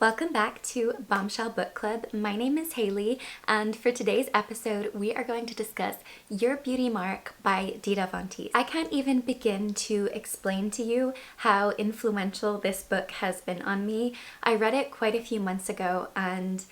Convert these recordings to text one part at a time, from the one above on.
Welcome back to Bombshell Book Club. My name is Haley, and for today's episode, we are going to discuss Your Beauty Mark by Dita Von Teese. I can't even begin to explain to you how influential this book has been on me. I read it quite a few months ago, and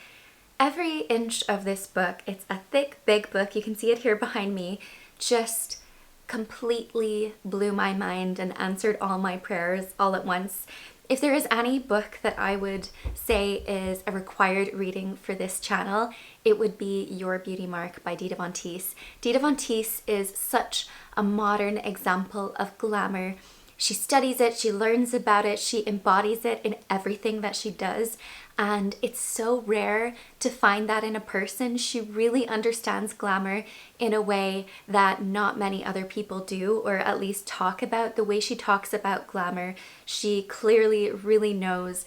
every inch of this book, it's a thick, big book, you can see it here behind me, just completely blew my mind and answered all my prayers all at once. If there is any book that I would say is a required reading for this channel, it would be Your Beauty Mark by Dita Von Teese. Dita Von Teese is such a modern example of glamour. She studies it, she learns about it, she embodies it in everything that she does, and it's so rare to find that in a person. She really understands glamour in a way that not many other people do, or at least talk about the way she talks about glamour. She clearly really knows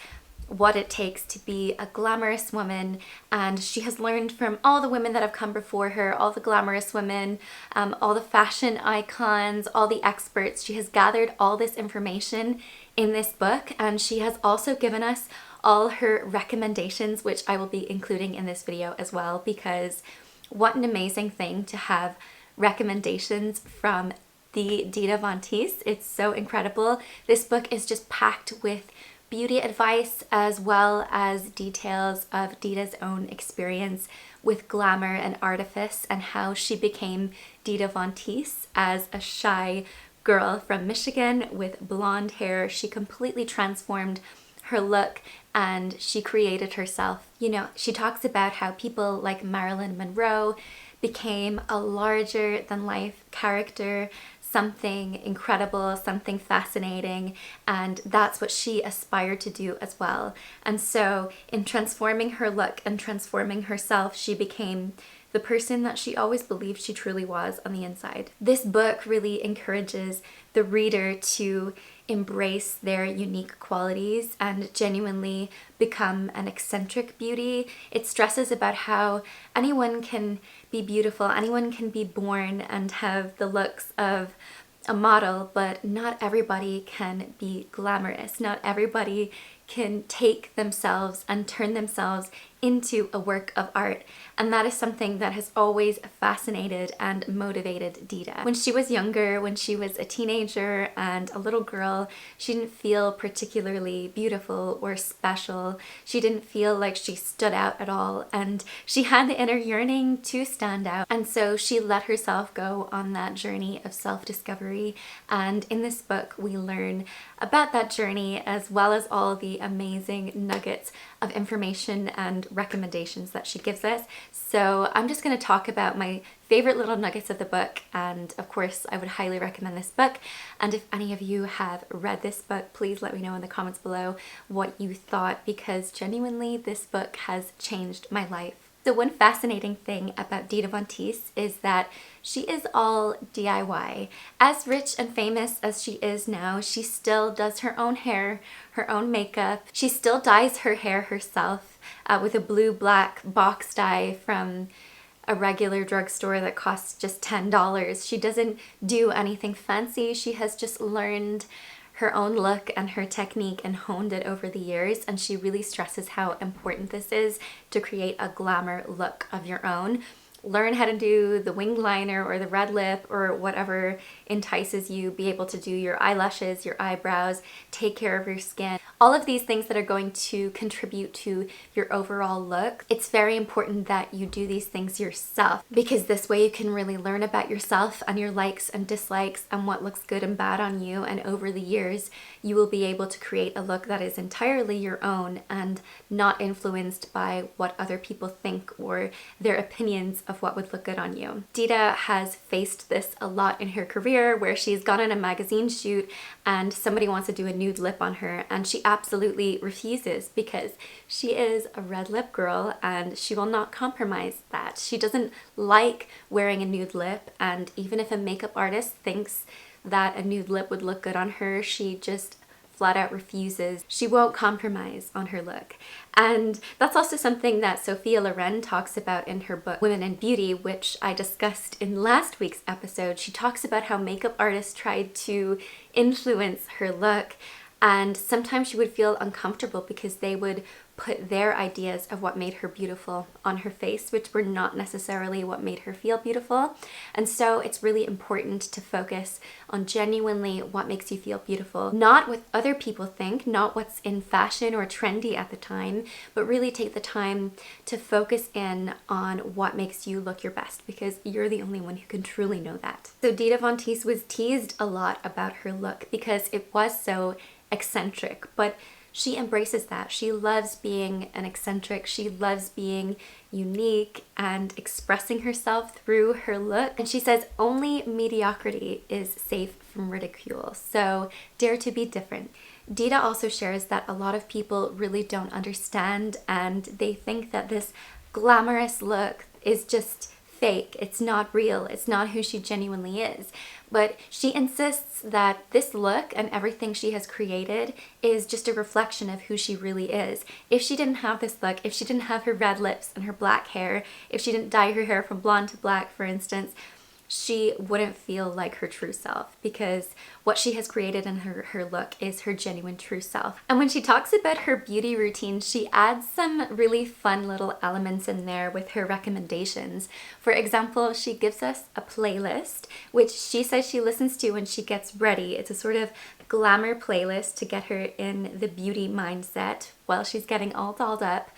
what it takes to be a glamorous woman, and she has learned from all the women that have come before her, all the glamorous women, all the fashion icons, all the experts. She has gathered all this information in this book, and she has also given us all her recommendations, which I will be including in this video as well, because what an amazing thing to have recommendations from the Dita Von Teese. It's so incredible. This book is just packed with beauty advice as well as details of Dita's own experience with glamour and artifice and how she became Dita Von Teese as a shy girl from Michigan with blonde hair. She completely transformed her look and she created herself. You know, she talks about how people like Marilyn Monroe became a larger than life character, something incredible, something fascinating, and that's what she aspired to do as well. And so in transforming her look and transforming herself, she became the person that she always believed she truly was on the inside. This book really encourages the reader to embrace their unique qualities and genuinely become an eccentric beauty. It stresses about how anyone can be beautiful, anyone can be born and have the looks of a model, but not everybody can be glamorous. Not everybody can take themselves and turn themselves into a work of art. And that is something that has always fascinated and motivated Dita. When she was younger, when she was a teenager and a little girl, she didn't feel particularly beautiful or special. She didn't feel like she stood out at all, and she had the inner yearning to stand out. And so she let herself go on that journey of self-discovery. And in this book, we learn about that journey as well as all the amazing nuggets of information and recommendations that she gives us. So I'm just going to talk about my favorite little nuggets of the book, and of course I would highly recommend this book. And if any of you have read this book, please let me know in the comments below what you thought, because genuinely this book has changed my life. The one fascinating thing about Dita Von Teese is that she is all DIY. As rich and famous as she is now, she still does her own hair, her own makeup. She still dyes her hair herself with a blue-black box dye from a regular drugstore that costs just $10. She doesn't do anything fancy. She has just learned her own look and her technique and honed it over the years, and she really stresses how important this is to create a glamour look of your own. Learn how to do the winged liner or the red lip or whatever entices you. Be able to do your eyelashes, your eyebrows, take care of your skin. All of these things that are going to contribute to your overall look. It's very important that you do these things yourself, because this way you can really learn about yourself and your likes and dislikes and what looks good and bad on you. And over the years, you will be able to create a look that is entirely your own and not influenced by what other people think or their opinions of what would look good on you. Dita has faced this a lot in her career, where she's gone on a magazine shoot and somebody wants to do a nude lip on her, and she absolutely refuses because she is a red lip girl and she will not compromise that. She doesn't like wearing a nude lip, and even if a makeup artist thinks that a nude lip would look good on her, she just flat out refuses. She won't compromise on her look. And that's also something that Sophia Loren talks about in her book Women in Beauty, which I discussed in last week's episode. She talks about how makeup artists tried to influence her look, and sometimes she would feel uncomfortable because they would put their ideas of what made her beautiful on her face, which were not necessarily what made her feel beautiful. And so it's really important to focus on genuinely what makes you feel beautiful, not what other people think, not what's in fashion or trendy at the time, but really take the time to focus in on what makes you look your best, because you're the only one who can truly know that. So Dita Von Teese was teased a lot about her look because it was so eccentric, but she embraces that. She loves being an eccentric. She loves being unique and expressing herself through her look. And she says only mediocrity is safe from ridicule. So dare to be different. Dita also shares that a lot of people really don't understand, and they think that this glamorous look is just fake. It's not real. It's not who she genuinely is. But she insists that this look and everything she has created is just a reflection of who she really is. If she didn't have this look, if she didn't have her red lips and her black hair, if she didn't dye her hair from blonde to black, for instance, she wouldn't feel like her true self, because what she has created in her look is her genuine true self. And when she talks about her beauty routine, she adds some really fun little elements in there with her recommendations. For example, she gives us a playlist, which she says she listens to when she gets ready. It's a sort of glamour playlist to get her in the beauty mindset while she's getting all dolled up.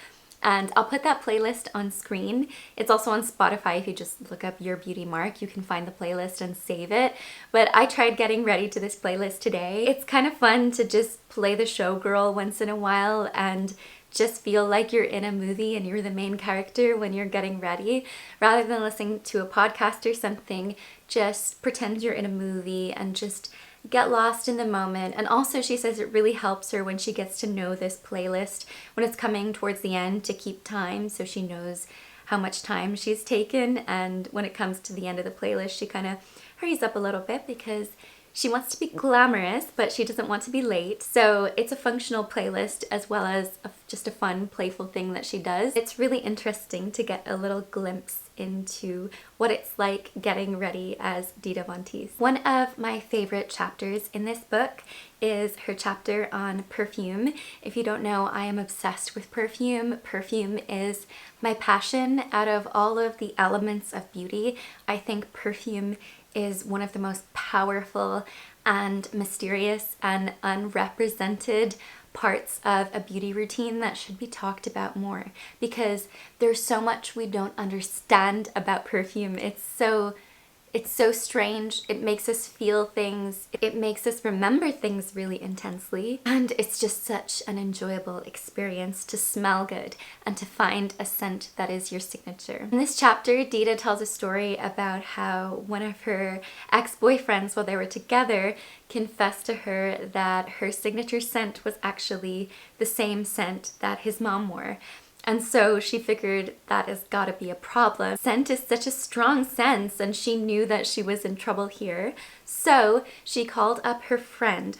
And I'll put that playlist on screen. It's also on Spotify. If you just look up Your Beauty Mark, you can find the playlist and save it. But I tried getting ready to this playlist today. It's kind of fun to just play the showgirl once in a while and just feel like you're in a movie and you're the main character when you're getting ready. Rather than listening to a podcast or something, just pretend you're in a movie and just get lost in the moment. And also she says it really helps her when she gets to know this playlist when it's coming towards the end, to keep time so she knows how much time she's taken. And when it comes to the end of the playlist, she kind of hurries up a little bit because she wants to be glamorous, but she doesn't want to be late. So it's a functional playlist as well as just a fun, playful thing that she does. It's really interesting to get a little glimpse into what it's like getting ready as Dita Von Teese. One of my favorite chapters in this book is her chapter on perfume. If you don't know, I am obsessed with perfume. Perfume is my passion. Out of all of the elements of beauty, I think perfume is one of the most powerful and mysterious and unrepresented parts of a beauty routine that should be talked about more, because there's so much we don't understand about perfume. It's so strange. It makes us feel things. It makes us remember things really intensely. And it's just such an enjoyable experience to smell good and to find a scent that is your signature. In this chapter, Dita tells a story about how one of her ex-boyfriends, while they were together, confessed to her that her signature scent was actually the same scent that his mom wore. And so she figured that has got to be a problem. Scent is such a strong sense, and she knew that she was in trouble here. So she called up her friend,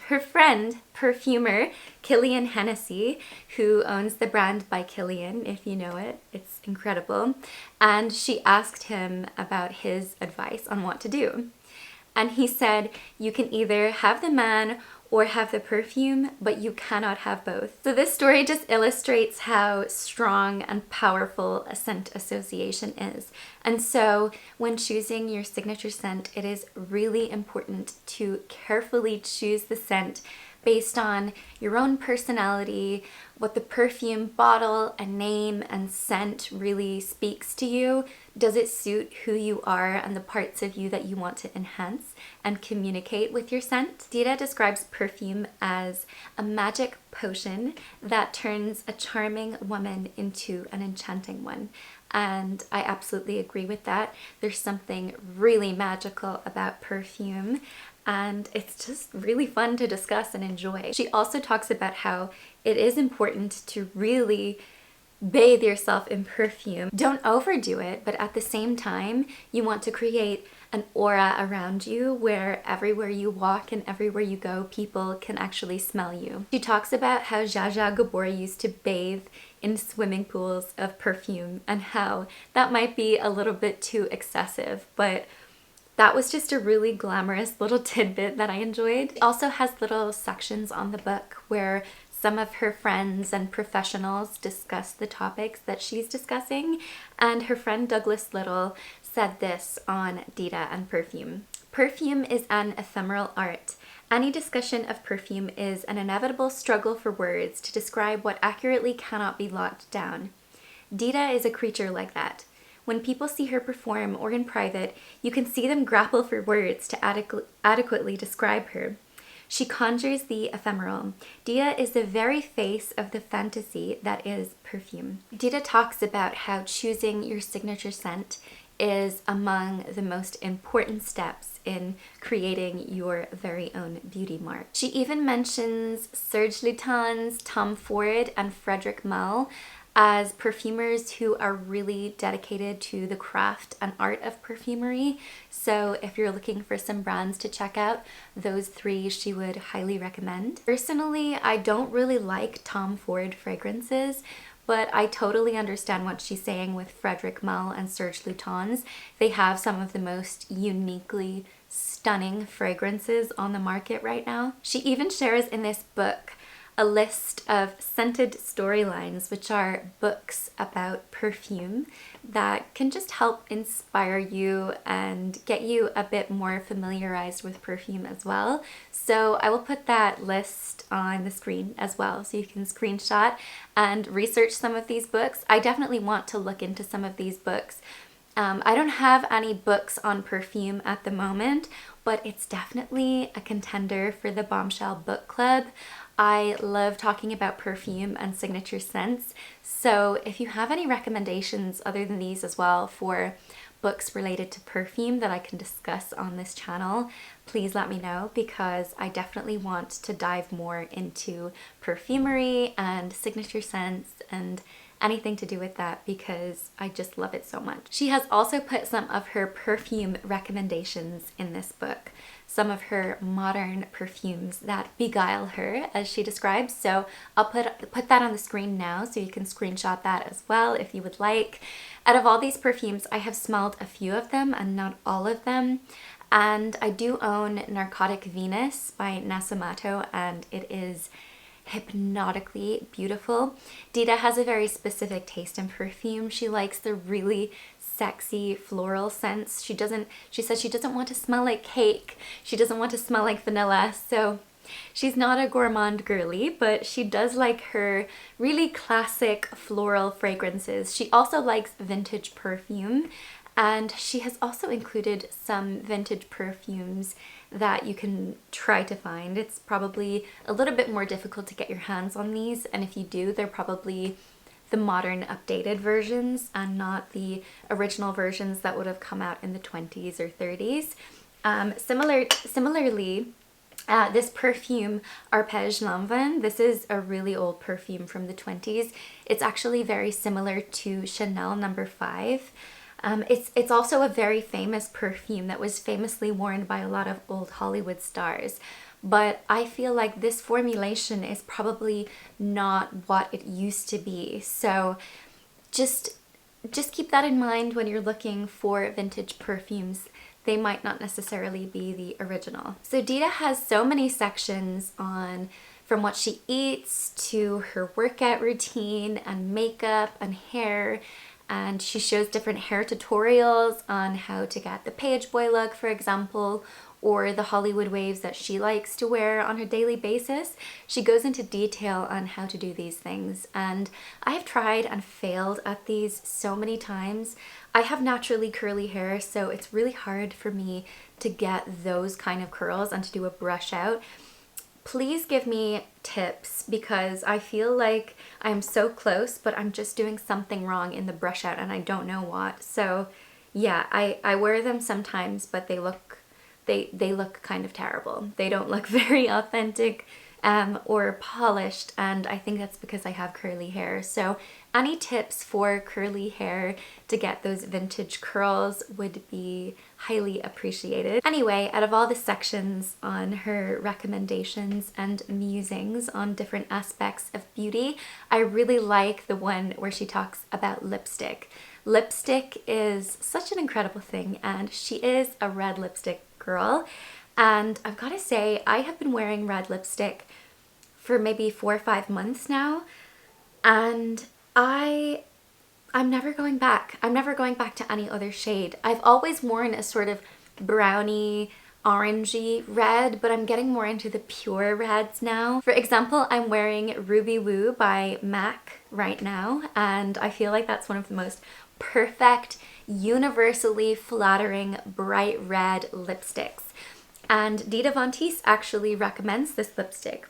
perfumer Kilian Hennessy, who owns the brand by Kilian, if you know it. It's incredible. And she asked him about his advice on what to do. And he said, you can either have the man or have the perfume, but you cannot have both. So this story just illustrates how strong and powerful a scent association is. And so when choosing your signature scent, it is really important to carefully choose the scent based on your own personality, what the perfume bottle and name and scent really speaks to you. Does it suit who you are and the parts of you that you want to enhance and communicate with your scent? Dita describes perfume as a magic potion that turns a charming woman into an enchanting one. And I absolutely agree with that. There's something really magical about perfume, and it's just really fun to discuss and enjoy. She also talks about how it is important to really bathe yourself in perfume. Don't overdo it, but at the same time, you want to create an aura around you where everywhere you walk and everywhere you go, people can actually smell you. She talks about how Zsa Zsa Gabor used to bathe in swimming pools of perfume and how that might be a little bit too excessive, but that was just a really glamorous little tidbit that I enjoyed. It also has little sections on the book where some of her friends and professionals discuss the topics that she's discussing, and her friend Douglas Little said this on Dita and Perfume. Perfume is an ephemeral art. Any discussion of perfume is an inevitable struggle for words to describe what accurately cannot be locked down. Dita is a creature like that. When people see her perform or in private, you can see them grapple for words to adequately describe her. She conjures the ephemeral. Dita is the very face of the fantasy that is perfume. Dita talks about how choosing your signature scent is among the most important steps in creating your very own beauty mark. She even mentions Serge Lutens, Tom Ford, and Frederic Malle as perfumers who are really dedicated to the craft and art of perfumery. So if you're looking for some brands to check out, those three she would highly recommend. Personally, I don't really like Tom Ford fragrances, but I totally understand what she's saying with Frederic Malle and Serge Lutens. They have some of the most uniquely stunning fragrances on the market right now. She even shares in this book a list of scented storylines, which are books about perfume that can just help inspire you and get you a bit more familiarized with perfume as well. So I will put that list on the screen as well, so you can screenshot and research some of these books. I definitely want to look into some of these books. I don't have any books on perfume at the moment, but it's definitely a contender for the Bombshell book club. I love talking about perfume and signature scents, so if you have any recommendations other than these as well for books related to perfume that I can discuss on this channel, please let me know, because I definitely want to dive more into perfumery and signature scents and anything to do with that, because I just love it so much. She has also put some of her perfume recommendations in this book, some of her modern perfumes that beguile her, as she describes. So I'll put that on the screen now, so you can screenshot that as well if you would like. Out of all these perfumes, I have smelled a few of them and not all of them. And I do own Narcotic Venus by Nasamato, and it is hypnotically beautiful. Dita has a very specific taste in perfume. She likes the really sexy floral scents. She says she doesn't want to smell like cake. She doesn't want to smell like vanilla. So she's not a gourmand girly, but she does like her really classic floral fragrances. She also likes vintage perfume, and she has also included some vintage perfumes that you can try to find. It's probably a little bit more difficult to get your hands on these, and if you do, they're probably the modern updated versions and not the original versions that would have come out in the 20s or 30s. Similarly, this perfume, Arpège Lanvin, this is a really old perfume from the 20s. It's actually very similar to Chanel No. 5. It's also a very famous perfume that was famously worn by a lot of old Hollywood stars. But I feel like this formulation is probably not what it used to be. So just keep that in mind when you're looking for vintage perfumes. They might not necessarily be the original. So Dita has so many sections on from what she eats to her workout routine and makeup and hair. And she shows different hair tutorials on how to get the page boy look, for example, or the Hollywood waves that she likes to wear on her daily basis. She goes into detail on how to do these things, and I have tried and failed at these so many times. I have naturally curly hair, so it's really hard for me to get those kind of curls and to do a brush out. Please give me tips, because I feel like I'm so close, but I'm just doing something wrong in the brush out and I don't know what. So yeah, I wear them sometimes, but they look kind of terrible. They don't look very authentic or polished, and I think that's because I have curly hair. So any tips for curly hair to get those vintage curls would be highly appreciated. Anyway, out of all the sections on her recommendations and musings on different aspects of beauty, I really like the one where she talks about lipstick. Lipstick is such an incredible thing, and she is a red lipstick girl. And I've got to say, I have been wearing red lipstick for maybe 4 or 5 months now, and I'm never going back. I'm never going back to any other shade. I've always worn a sort of browny, orangey red, but I'm getting more into the pure reds now. For example, I'm wearing Ruby Woo by MAC right now, and I feel like that's one of the most perfect, universally flattering bright red lipsticks. And Dita Von Teese actually recommends this lipstick.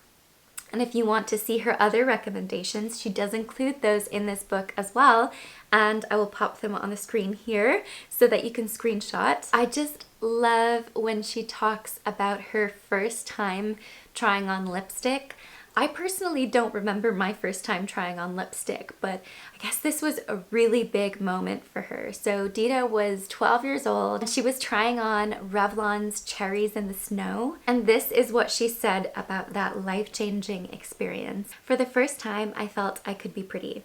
And if you want to see her other recommendations, she does include those in this book as well. And I will pop them on the screen here so that you can screenshot. I just love when she talks about her first time trying on lipstick. I personally don't remember my first time trying on lipstick, but I guess this was a really big moment for her. So Dita was 12 years old and she was trying on Revlon's Cherries in the Snow. And this is what she said about that life-changing experience. For the first time, I felt I could be pretty.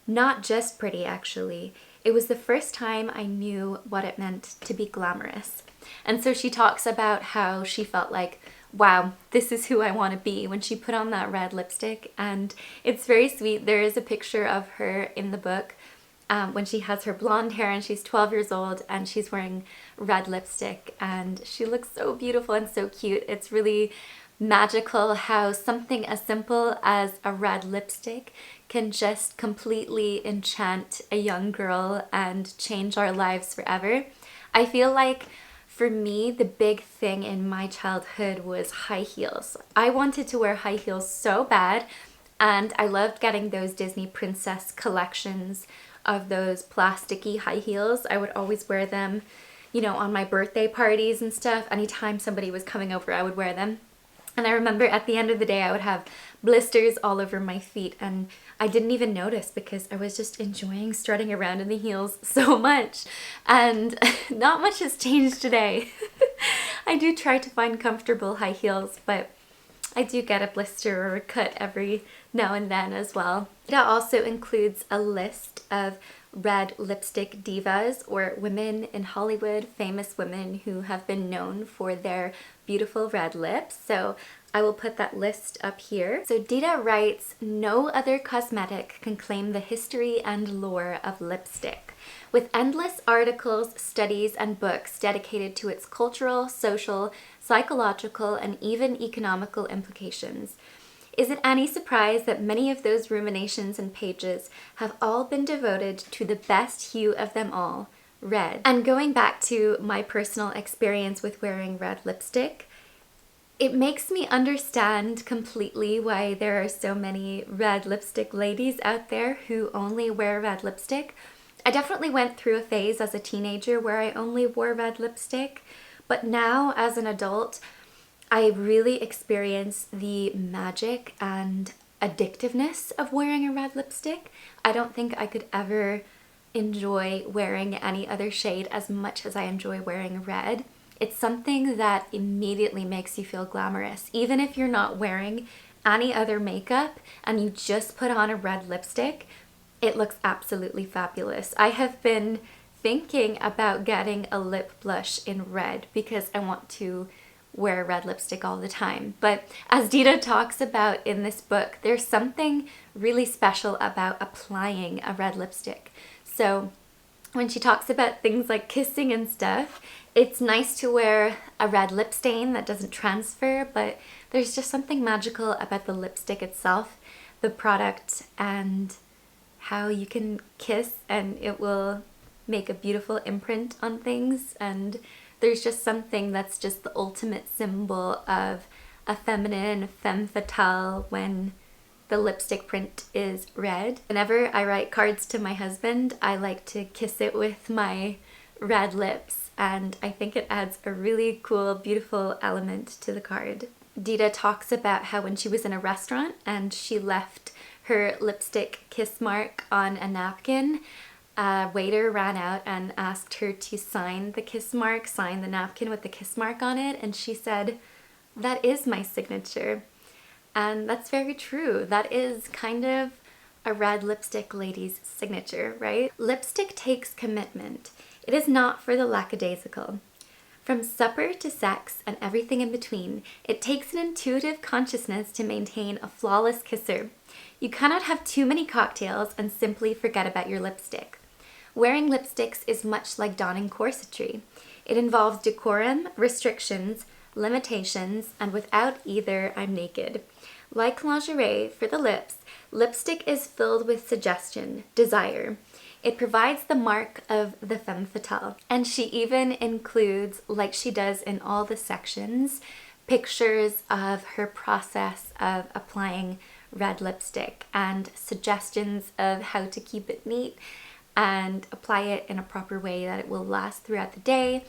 Not just pretty, actually. It was the first time I knew what it meant to be glamorous. And so she talks about how she felt like, wow, this is who I want to be when she put on that red lipstick. And it's very sweet. There is a picture of her in the book when she has her blonde hair and she's 12 years old and she's wearing red lipstick and she looks so beautiful and so cute. It's really magical how something as simple as a red lipstick can just completely enchant a young girl and change our lives forever. I feel like for me, the big thing in my childhood was high heels. I wanted to wear high heels so bad, and I loved getting those Disney princess collections of those plasticky high heels. I would always wear them, you know, on my birthday parties and stuff. Anytime somebody was coming over, I would wear them. And I remember at the end of the day, I would have blisters all over my feet and I didn't even notice because I was just enjoying strutting around in the heels so much. And not much has changed today. I do try to find comfortable high heels, but I do get a blister or a cut every now and then as well. It also includes a list of red lipstick divas, or women in Hollywood, famous women who have been known for their beautiful red lips. So I will put that list up here. So Dita writes, "No other cosmetic can claim the history and lore of lipstick, with endless articles, studies, and books dedicated to its cultural, social, psychological, and even economical implications. Is it any surprise that many of those ruminations and pages have all been devoted to the best hue of them all, red?" And going back to my personal experience with wearing red lipstick, it makes me understand completely why there are so many red lipstick ladies out there who only wear red lipstick. I definitely went through a phase as a teenager where I only wore red lipstick, but now as an adult, I really experience the magic and addictiveness of wearing a red lipstick. I don't think I could ever enjoy wearing any other shade as much as I enjoy wearing red. It's something that immediately makes you feel glamorous. Even if you're not wearing any other makeup and you just put on a red lipstick, it looks absolutely fabulous. I have been thinking about getting a lip blush in red because I want to wear red lipstick all the time. But as Dita talks about in this book, there's something really special about applying a red lipstick. So when she talks about things like kissing and stuff, it's nice to wear a red lip stain that doesn't transfer, but there's just something magical about the lipstick itself, the product, and how you can kiss and it will make a beautiful imprint on things. And there's just something that's just the ultimate symbol of a feminine femme fatale when the lipstick print is red. Whenever I write cards to my husband, I like to kiss it with my red lips, and I think it adds a really cool, beautiful element to the card. Dita talks about how when she was in a restaurant and she left her lipstick kiss mark on a napkin, a waiter ran out and asked her to sign the kiss mark, sign the napkin with the kiss mark on it, and she said, "That is my signature." And that's very true. That is kind of a red lipstick lady's signature, right? Lipstick takes commitment. It is not for the lackadaisical. From supper to sex and everything in between, it takes an intuitive consciousness to maintain a flawless kisser. You cannot have too many cocktails and simply forget about your lipstick. Wearing lipsticks is much like donning corsetry. It involves decorum, restrictions, limitations, and without either, I'm naked. Like lingerie for the lips, lipstick is filled with suggestion, desire. It provides the mark of the femme fatale. And she even includes, like she does in all the sections, pictures of her process of applying red lipstick and suggestions of how to keep it neat and apply it in a proper way that it will last throughout the day.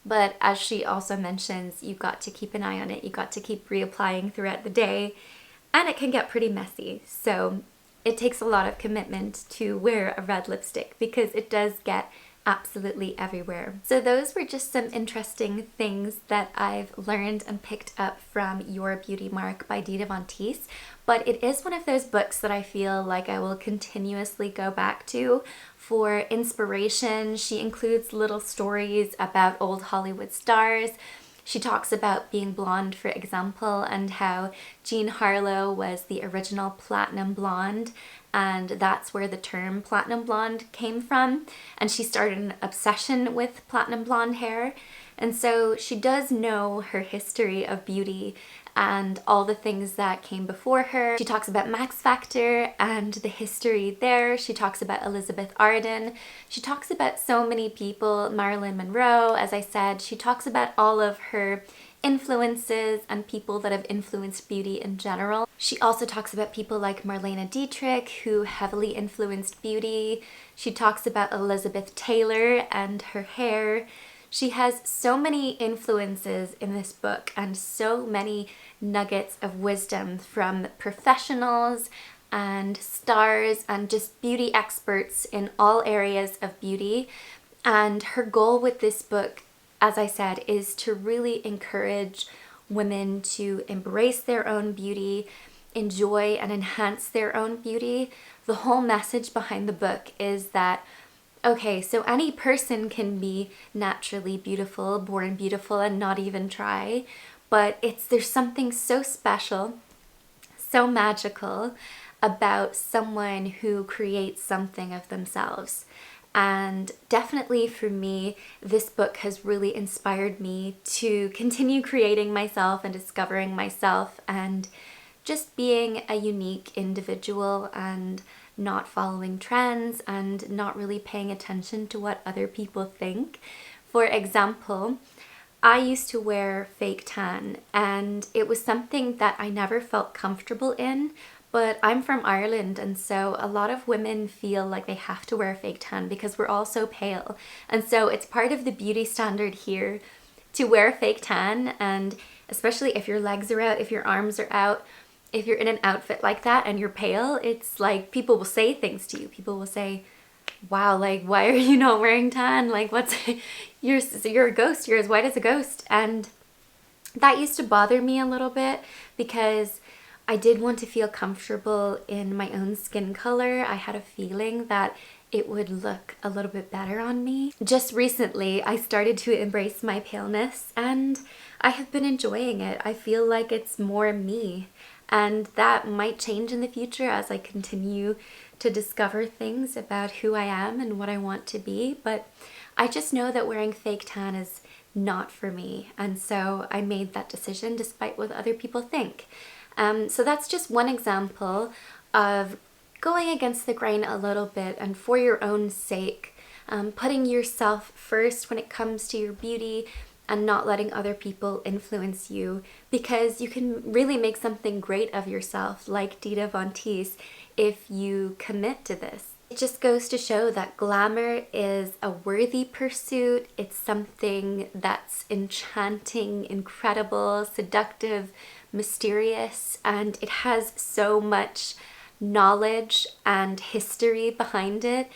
But as she also mentions, you've got to keep an eye on it. You've got to keep reapplying throughout the day, and it can get pretty messy. So it takes a lot of commitment to wear a red lipstick because it does get absolutely everywhere. So those were just some interesting things that I've learned and picked up from Your Beauty Mark by Dita Von Teese. But it is one of those books that I feel like I will continuously go back to for inspiration. She includes little stories about old Hollywood stars. She talks about being blonde, for example, and how Jean Harlow was the original platinum blonde, and that's where the term platinum blonde came from. And she started an obsession with platinum blonde hair. And so she does know her history of beauty and all the things that came before her. She talks about Max Factor and the history there. She talks about Elizabeth Arden. She talks about so many people, Marilyn Monroe, as I said. She talks about all of her influences and people that have influenced beauty in general. She also talks about people like Marlene Dietrich, who heavily influenced beauty. She talks about Elizabeth Taylor and her hair. She has so many influences in this book and so many nuggets of wisdom from professionals and stars and just beauty experts in all areas of beauty. And her goal with this book, as I said, is to really encourage women to embrace their own beauty, enjoy and enhance their own beauty. The whole message behind the book is that okay, so any person can be naturally beautiful, born beautiful, and not even try, but there's something so special, so magical about someone who creates something of themselves. And definitely for me, this book has really inspired me to continue creating myself and discovering myself and just being a unique individual and not following trends and not really paying attention to what other people think. For example, I used to wear fake tan, and it was something that I never felt comfortable in, but I'm from Ireland, and so a lot of women feel like they have to wear fake tan because we're all so pale. And so it's part of the beauty standard here to wear fake tan, and especially if your legs are out, if your arms are out, if you're in an outfit like that and you're pale, it's like people will say things to you. People will say, wow, like, why are you not wearing tan? Like, you're a ghost, you're as white as a ghost. And that used to bother me a little bit because I did want to feel comfortable in my own skin color. I had a feeling that it would look a little bit better on me. Just recently, I started to embrace my paleness and I have been enjoying it. I feel like it's more me. And that might change in the future as I continue to discover things about who I am and what I want to be. But I just know that wearing fake tan is not for me. And so I made that decision despite what other people think. So that's just one example of going against the grain a little bit and for your own sake, putting yourself first when it comes to your beauty and not letting other people influence you, because you can really make something great of yourself like Dita Von Teese if you commit to this. It just goes to show that glamour is a worthy pursuit. It's something that's enchanting, incredible, seductive, mysterious, and it has so much knowledge and history behind it.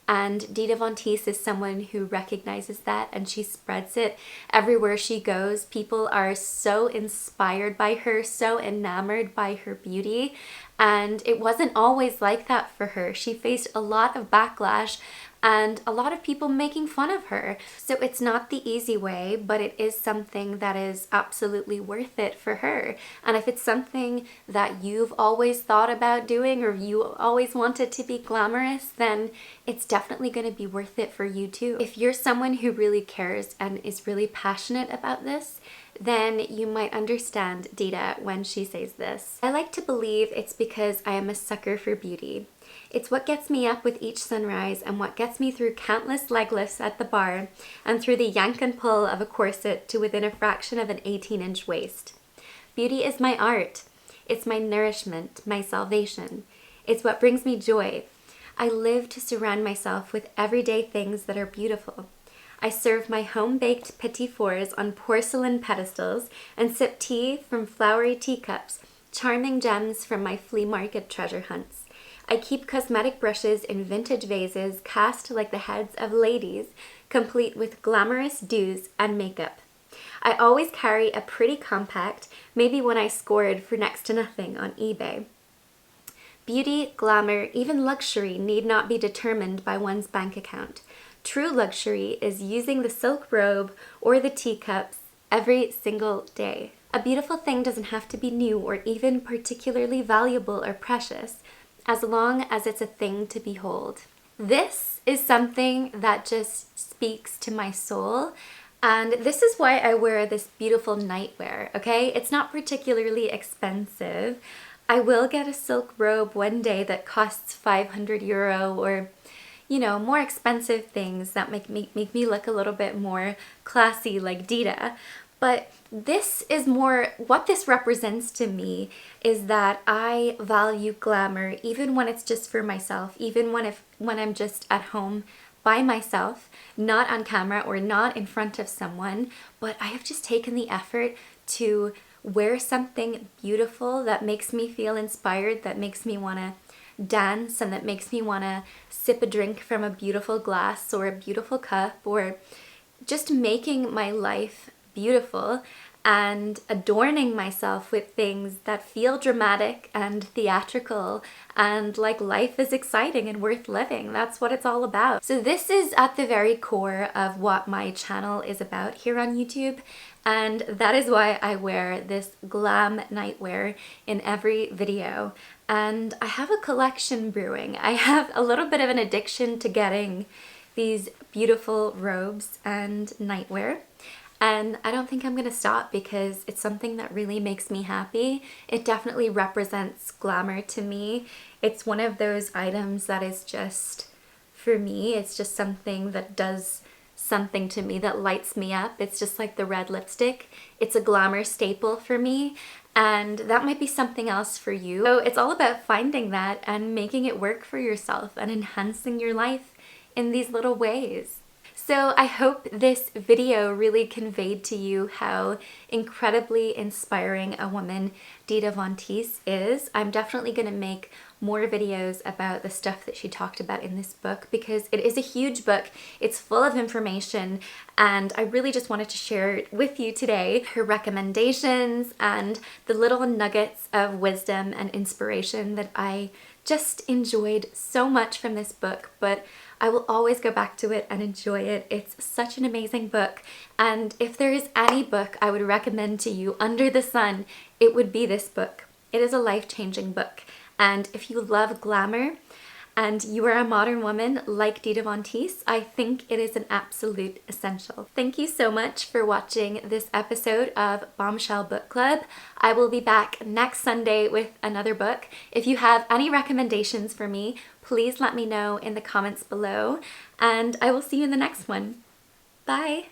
And Dita Von Teese is someone who recognizes that, and she spreads it everywhere she goes. People are so inspired by her, so enamored by her beauty. And it wasn't always like that for her. She faced a lot of backlash and a lot of people making fun of her. So it's not the easy way, but it is something that is absolutely worth it for her. And if it's something that you've always thought about doing or you always wanted to be glamorous, then it's definitely going to be worth it for you too. If you're someone who really cares and is really passionate about this, then you might understand Dita when she says this. I like to believe it's because I am a sucker for beauty. It's what gets me up with each sunrise and what gets me through countless leg lifts at the bar and through the yank and pull of a corset to within a fraction of an 18-inch waist. Beauty is my art. It's my nourishment, my salvation. It's what brings me joy. I live to surround myself with everyday things that are beautiful. I serve my home-baked petit fours on porcelain pedestals and sip tea from flowery teacups, charming gems from my flea market treasure hunts. I keep cosmetic brushes in vintage vases cast like the heads of ladies, complete with glamorous dews and makeup. I always carry a pretty compact, maybe one I scored for next to nothing on eBay. Beauty, glamour, even luxury need not be determined by one's bank account. True luxury is using the silk robe or the teacups every single day. A beautiful thing doesn't have to be new or even particularly valuable or precious, as long as it's a thing to behold. This is something that just speaks to my soul, and this is why I wear this beautiful nightwear, okay? It's not particularly expensive. I will get a silk robe one day that costs 500 euro or more expensive things that make me look a little bit more classy like Dita. But this is more, what this represents to me is that I value glamour even when it's just for myself, even when I'm just at home by myself, not on camera or not in front of someone, but I have just taken the effort to wear something beautiful that makes me feel inspired, that makes me want to dance, and that makes me want to sip a drink from a beautiful glass or a beautiful cup, or just making my life beautiful and adorning myself with things that feel dramatic and theatrical and like life is exciting and worth living. That's what it's all about. So this is at the very core of what my channel is about here on YouTube, and that is why I wear this glam nightwear in every video. And I have a collection brewing. I have a little bit of an addiction to getting these beautiful robes and nightwear. And I don't think I'm gonna stop because it's something that really makes me happy. It definitely represents glamour to me. It's one of those items that is just, for me, it's just something that does something to me, that lights me up. It's just like the red lipstick. It's a glamour staple for me, and that might be something else for you. So it's all about finding that and making it work for yourself and enhancing your life in these little ways. So I hope this video really conveyed to you how incredibly inspiring a woman Dita Von Teese is. I'm definitely going to make more videos about the stuff that she talked about in this book because it is a huge book. It's full of information, and I really just wanted to share it with you today. Her recommendations and the little nuggets of wisdom and inspiration that I just enjoyed so much from this book, but I will always go back to it and enjoy it. It's such an amazing book, and if there is any book I would recommend to you under the sun, it would be this book. It is a life-changing book, and if you love glamour and you are a modern woman like Dita Von Teese, I think it is an absolute essential. Thank you so much for watching this episode of Bombshell Book Club. I will be back next Sunday with another book. If you have any recommendations for me, please let me know in the comments below, and I will see you in the next one. Bye!